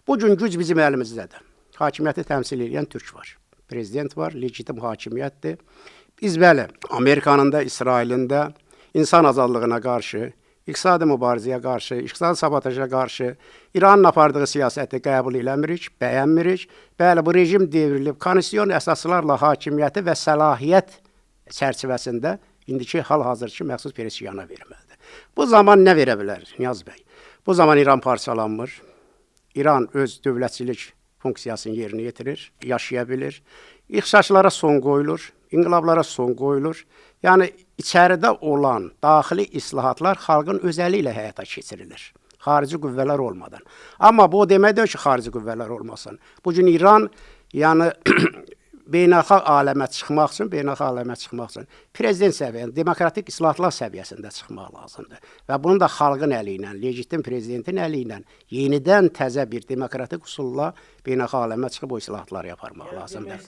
Bu gün güc bizim əlimizdədir. Hakimiyyəti təmsil edən türk var. Prezident var, legitim hakimiyyətdir. Biz bəli, Amerikanın da, İsrailin də insan azadlığına qarşı, iqtisadi mübarizəyə qarşı, iqtisadi sabotaja qarşı İranın apardığı siyasəti qəbul eləmirik, bəyənmirik. Bəli, bu rejim devrilib, konstitusiyon əsaslarla hakimiyyəti və səlahiyyət çərçivəsində indiki hal-hazırki məxsus peresyana verməlidir. Bu zaman nə verə bilər Niyaz bəy? Bu zaman İran parçalanmır, İran öz dövlətçilik funksiyasını yerinə yetirir, yaşaya bilir. İxşaşlara son qoyulur, inqilablara son qoyulur. Yəni, içəridə olan daxili islahatlar xalqın özəli ilə həyata keçirilir. Xarici qüvvələr olmadan. Amma bu o demək deyil ki, xarici qüvvələr olmasın. Bugün İran, yəni, beynəlxalq aləmə çıxmaq üçün prezident səviyyəsində, demokratik islahatlar səviyyəsində çıxmaq lazımdır. Və bunu da xalqın əli ilə, legitim prezidentin əli ilə yenidən təzə bir demokratik usulla beynəlxalq aləmə çıxıb o islahatları yaparmaq lazımdır.